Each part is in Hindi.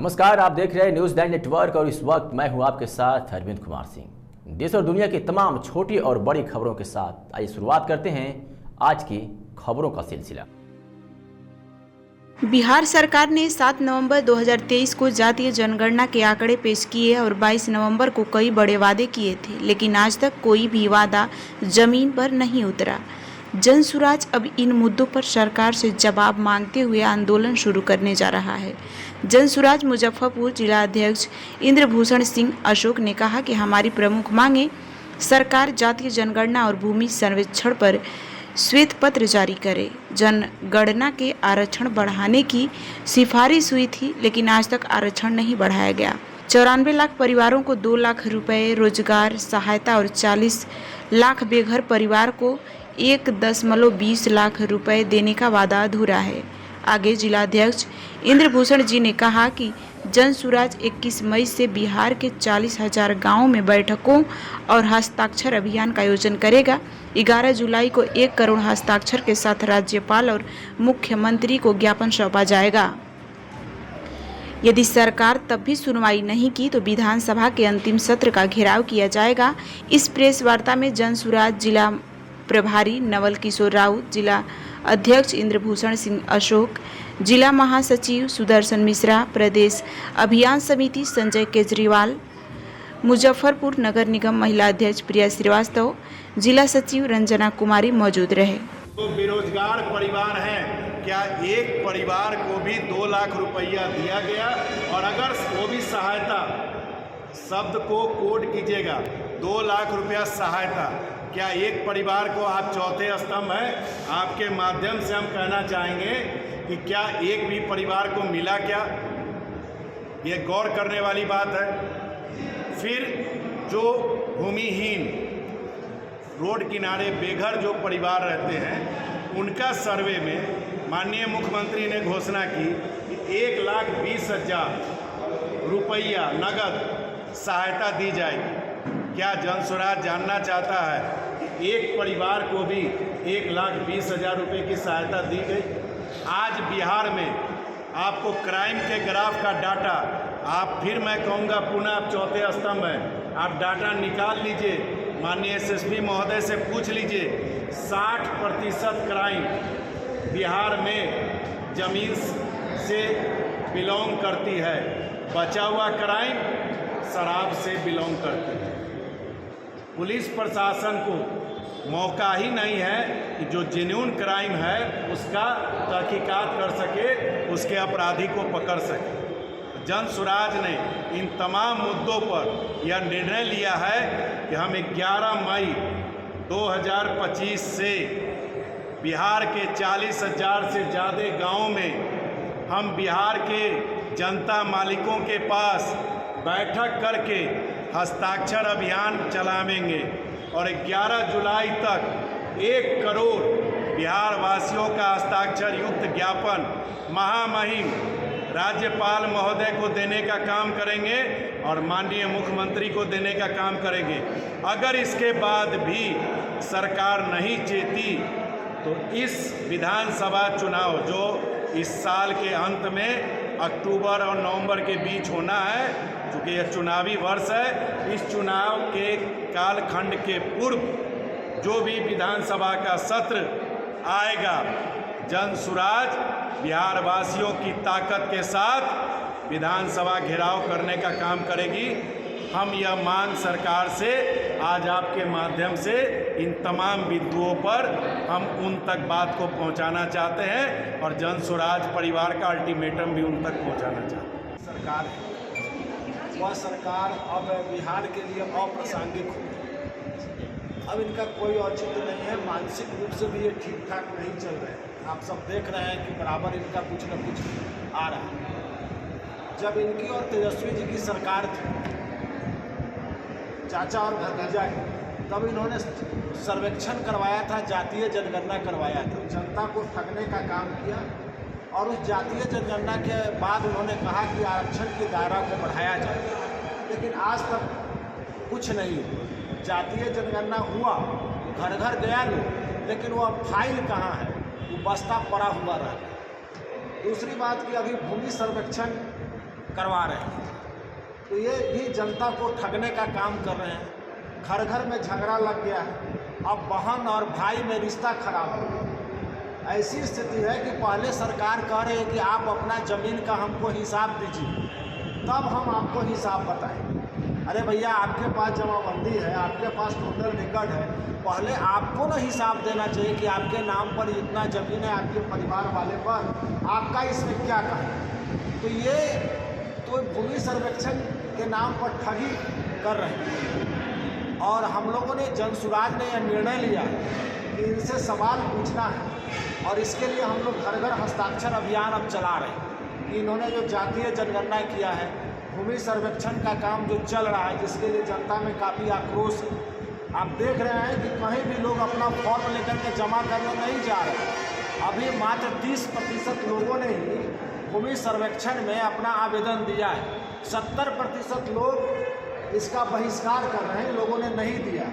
नमस्कार, आप देख रहे हैं न्यूज़ 9 नेटवर्क और इस वक्त मैं हूं आपके साथ अरविंद कुमार सिंह। देश और दुनिया की तमाम छोटी और बड़ी खबरों के साथ आइए शुरुआत करते हैं आज की खबरों का सिलसिला। बिहार सरकार ने 7 नवंबर 2023 को जातीय जनगणना के आंकड़े पेश किए और 22 नवंबर को कई बड़े वादे किए थे, लेकिन आज तक कोई भी वादा जमीन पर नहीं उतरा। जनसुराज अब इन मुद्दों पर सरकार से जवाब मांगते हुए आंदोलन शुरू करने जा रहा है। जनसुराज मुजफ्फरपुर जिला अध्यक्ष इंद्रभूषण सिंह अशोक ने कहा कि हमारी प्रमुख मांगे सरकार जातीय जनगणना और भूमि सर्वेक्षण पर श्वेत पत्र जारी करे। जनगणना के आरक्षण बढ़ाने की सिफारिश हुई थी, लेकिन आज तक आरक्षण नहीं बढ़ाया गया। 94 लाख परिवारों को 2 लाख रुपए रोजगार सहायता और 40 लाख बेघर परिवार को 1.20 लाख रुपए देने का वादा अधूरा है। आगे जिलाध्यक्ष इंद्रभूषण जी ने कहा कि जनसुराज 21 मई से बिहार के 40,000 गाँवों में बैठकों और हस्ताक्षर अभियान का आयोजन करेगा। 11 जुलाई को 1 करोड़ हस्ताक्षर के साथ राज्यपाल और मुख्यमंत्री को ज्ञापन सौंपा जाएगा। यदि सरकार तब भी सुनवाई नहीं की तो विधानसभा के अंतिम सत्र का घेराव किया जाएगा। इस प्रेस वार्ता में जनसुराज जिला प्रभारी नवल किशोर राउत, जिला अध्यक्ष इंद्रभूषण सिंह अशोक, जिला महासचिव सुदर्शन मिश्रा, प्रदेश अभियान समिति संजय केजरीवाल, मुजफ्फरपुर नगर निगम महिला अध्यक्ष प्रिया श्रीवास्तव, जिला सचिव रंजना कुमारी मौजूद रहे। तो बेरोजगार परिवार हैं, क्या एक परिवार को भी 2 लाख रुपया दिया गया? और अगर वो भी सहायता शब्द को कोड कीजिएगा, 2 लाख रुपया सहायता, क्या एक परिवार को आप चौथे स्तंभ हैं? आपके माध्यम से हम कहना चाहेंगे कि क्या एक भी परिवार को मिला क्या? ये गौर करने वाली बात है। फिर जो भूमिहीन रोड किनारे बेघर जो परिवार रहते हैं, उनका सर्वे में माननीय मुख्यमंत्री ने घोषणा की कि 1,20,000 रुपया नगद सहायता दी जाएगी। क्या जनसुराज जानना चाहता है कि एक परिवार को भी 1,20,000 रुपये की सहायता दी गई? आज बिहार में आपको क्राइम के ग्राफ का डाटा, आप फिर मैं कहूँगा पुनः आप चौथे स्तंभ हैं, आप डाटा निकाल लीजिए, माननीय एसएसपी महोदय से पूछ लीजिए। 60% क्राइम बिहार में जमीन से बिलोंग करती है, बचा हुआ क्राइम शराब से बिलोंग करती है। पुलिस प्रशासन को मौका ही नहीं है कि जो जेन्युइन क्राइम है उसका तहकीकात कर सके, उसके अपराधी को पकड़ सके। जनसुराज ने इन तमाम मुद्दों पर यह निर्णय लिया है कि हम 11 मई 2025 से बिहार के 40,000 से ज़्यादा गाँवों में हम बिहार के जनता मालिकों के पास बैठक करके हस्ताक्षर अभियान चलावेंगे और 11 जुलाई तक 1 करोड़ बिहार वासियों का हस्ताक्षर युक्त ज्ञापन महामहिम राज्यपाल महोदय को देने का काम करेंगे और माननीय मुख्यमंत्री को देने का काम करेंगे। अगर इसके बाद भी सरकार नहीं चेती तो इस विधानसभा चुनाव जो इस साल के अंत में अक्टूबर और नवंबर के बीच होना है, चूँकि यह चुनावी वर्ष है, इस चुनाव के कालखंड के पूर्व जो भी विधानसभा का सत्र आएगा, जनसुराज बिहार वासियों की ताकत के साथ विधानसभा घेराव करने का काम करेगी। हम यह मांग सरकार से आज आपके माध्यम से इन तमाम बिंदुओं पर हम उन तक बात को पहुंचाना चाहते हैं और जनसुराज परिवार का अल्टीमेटम भी उन तक पहुंचाना चाहते हैं। सरकार वह सरकार अब बिहार के लिए अप्रासंगिक हो, अब इनका कोई औचित्य नहीं है। मानसिक रूप से भी ये ठीक ठाक नहीं चल रहे हैं। आप सब देख रहे हैं कि बराबर इनका कुछ न कुछ आ रहा है। जब इनकी और तेजस्वी जी की सरकार थी, चाचा और भतीजा की, तब इन्होंने सर्वेक्षण करवाया था, जातीय जनगणना करवाया था, जनता को ठगने का काम किया। और उस जातीय जनगणना के बाद उन्होंने कहा कि आरक्षण के दायरा को बढ़ाया जाए, लेकिन आज तक कुछ नहीं हुआ। जातीय जनगणना हुआ, घर घर गया लोग, लेकिन वो फाइल कहाँ है? वो बस्ता पड़ा हुआ रहा। दूसरी बात कि अभी भूमि सर्वेक्षण करवा रहे हैं। तो ये भी जनता को ठगने का काम कर रहे हैं। घर घर में झगड़ा लग गया है, अब बहन और भाई में रिश्ता खराब हो गया। ऐसी स्थिति है कि पहले सरकार कह रही है कि आप अपना ज़मीन का हमको हिसाब दीजिए, तब हम आपको हिसाब बताएंगे। अरे भैया, आपके पास जमाबंदी है, आपके पास टोटल रिकॉर्ड है, पहले आपको ना हिसाब देना चाहिए कि आपके नाम पर इतना ज़मीन है, आपके परिवार वाले पर, आपका इसमें क्या कहना। तो ये तो भूमि सर्वेक्षण के नाम पर ठगी कर रहे हैं। और हम लोगों ने, जनसुराज ने यह निर्णय लिया कि इनसे सवाल पूछना है, और इसके लिए हम लोग घर घर हस्ताक्षर अभियान अब चला रहे हैं कि इन्होंने जो जातीय जनगणना किया है, भूमि सर्वेक्षण का काम जो चल रहा है, जिसके लिए जनता में काफ़ी आक्रोश है। आप देख रहे हैं कि कहीं भी लोग अपना फॉर्म लेकर के जमा करने नहीं जा रहे। अभी मात्र 30% लोगों ने ही भूमि सर्वेक्षण में अपना आवेदन दिया है। 70% लोग इसका बहिष्कार कर रहे हैं, लोगों ने नहीं दिया।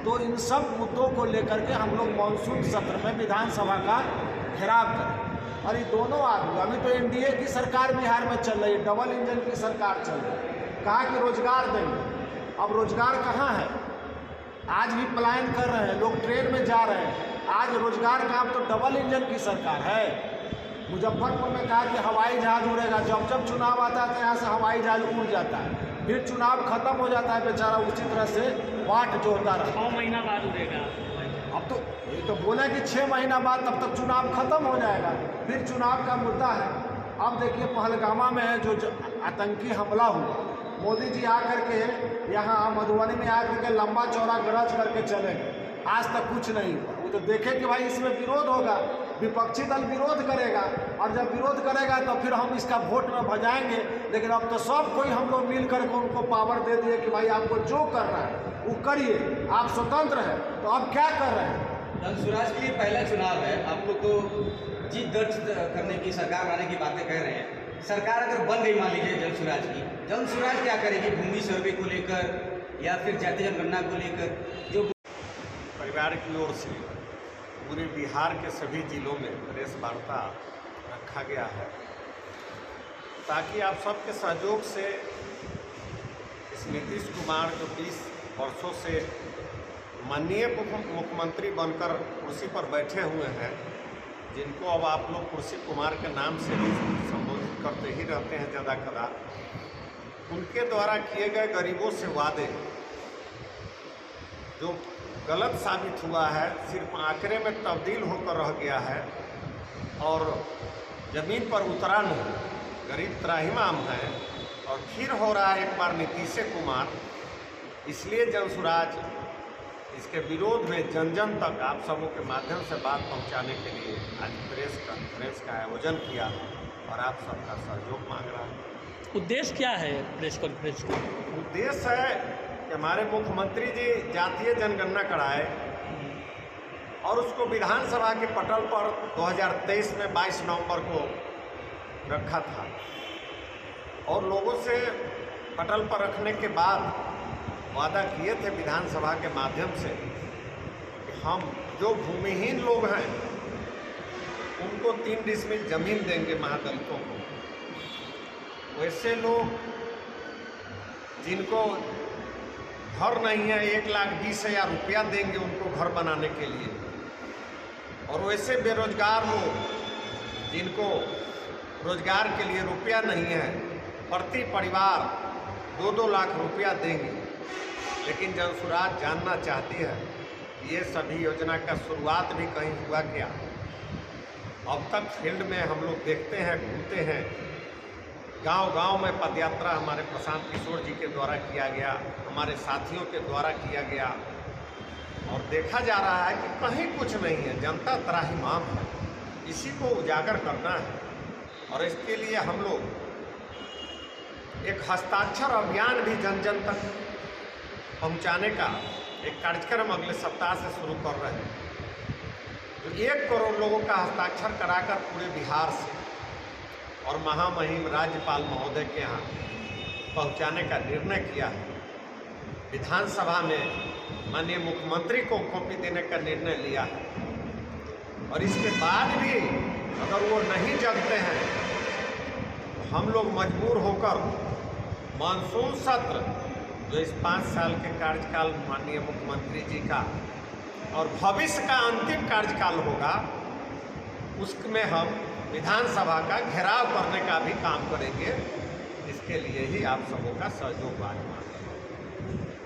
तो इन सब मुद्दों को लेकर के हम लोग मानसून सत्र में विधानसभा का घेराव करें। और ये दोनों आदमी, अभी तो एनडीए की सरकार बिहार में चल रही है, डबल इंजन की सरकार चल रही है। कहा कि रोजगार देंगे, अब रोजगार कहाँ है? आज भी पलायन कर रहे हैं लोग, ट्रेन में जा रहे हैं। आज रोजगार का अब तो डबल इंजन की सरकार है। मुजफ्फरपुर में कहा कि हवाई जहाज उड़ेगा, जब जब चुनाव आता है तो यहाँ से हवाई जहाज उड़ जाता है, फिर चुनाव खत्म हो जाता है, बेचारा उसी तरह से वाट जोहता रहा। 6 महीना बाद उड़ेगा। अब तो ये तो बोला कि 6 महीना बाद, तब तक चुनाव खत्म हो जाएगा, फिर चुनाव का मुद्दा है। अब देखिए पहलगामा में जो आतंकी हमला हुआ, मोदी जी आकर के यहाँ मधुबनी में आकर के लंबा चौड़ा गरज करके चले गए, आज तक कुछ नहीं हुआ। वो तो देखे कि भाई इसमें विरोध होगा, विपक्षी दल विरोध करेगा, और जब विरोध करेगा तो फिर हम इसका वोट में भजाएंगे। लेकिन अब तो सब कोई हम लोग मिल करके उनको पावर दे दिए कि भाई आपको जो करना है वो करिए, आप स्वतंत्र हैं। तो अब क्या कर रहे हैं? जनसुराज के लिए पहला चुनाव है, आप लोग तो जीत दर्ज करने की, सरकार बनाने की बातें कह रहे हैं। सरकार अगर बन गई मान लीजिए जनसुराज की, जनसुराज क्या करेगी भूमि सर्वे को लेकर या फिर जातीय जनगणना को लेकर? जो परिवार की ओर से पूरे बिहार के सभी जिलों में प्रेस वार्ता रखा गया है, ताकि आप सबके सहयोग से इस नीतीश कुमार जो 20 वर्षों से माननीय मुख्यमंत्री बनकर कुर्सी पर बैठे हुए हैं, जिनको अब आप लोग कुर्सी कुमार के नाम से भी संबोधित करते ही रहते हैं ज़्यादा कदा, उनके द्वारा किए गए गरीबों से वादे जो गलत साबित हुआ है, सिर्फ आंकड़े में तब्दील होकर रह गया है और ज़मीन पर उतरा नहीं। गरीब त्राहिमाम है और फिर हो रहा है एक बार नीतीश कुमार। इसलिए जनसुराज इसके विरोध में जन जन तक आप सबों के माध्यम से बात पहुंचाने के लिए आज प्रेस कॉन्फ्रेंस का आयोजन किया और आप सबका सहयोग मांग रहा है। उद्देश्य क्या है प्रेस कॉन्फ्रेंस का? उद्देश्य है कि हमारे मुख्यमंत्री जी जातीय जनगणना कराए और उसको विधानसभा के पटल पर 2023 में 22 नवंबर को रखा था, और लोगों से पटल पर रखने के बाद वादा किए थे विधानसभा के माध्यम से कि हम जो भूमिहीन लोग हैं उनको 3 डिसमिल जमीन देंगे महादलितों को। वैसे लोग जिनको घर नहीं है 1,20,000 रुपया देंगे उनको घर बनाने के लिए, और वैसे बेरोजगार लोग जिनको रोजगार के लिए रुपया नहीं है प्रति परिवार 2-2 लाख रुपया देंगे। लेकिन जनसुराज जानना चाहती है कि ये सभी योजना का शुरुआत भी कहीं हुआ क्या? अब तक फील्ड में हम लोग देखते हैं, घूमते हैं, गांव-गांव में पदयात्रा हमारे प्रशांत किशोर जी के द्वारा किया गया, हमारे साथियों के द्वारा किया गया, और देखा जा रहा है कि कहीं कुछ नहीं है, जनता त्राहिमाम है। इसी को उजागर करना है और इसके लिए हम लोग एक हस्ताक्षर अभियान भी जन जन तक पहुंचाने का एक कार्यक्रम अगले सप्ताह से शुरू कर रहे हैं। तो 1 करोड़ लोगों का हस्ताक्षर कराकर पूरे बिहार से और महामहिम राज्यपाल महोदय के यहाँ पहुंचाने का निर्णय किया है। विधानसभा में माननीय मुख्यमंत्री को कॉपी देने का निर्णय लिया है, और इसके बाद भी अगर वो नहीं जगते हैं हम लोग मजबूर होकर मानसून सत्र जो इस 5 साल के कार्यकाल माननीय मुख्यमंत्री जी का और भविष्य का अंतिम कार्यकाल होगा, उसमें हम विधानसभा का घेराव करने का भी काम करेंगे। इसके लिए ही आप सबों का सहयोग मांगते हैं।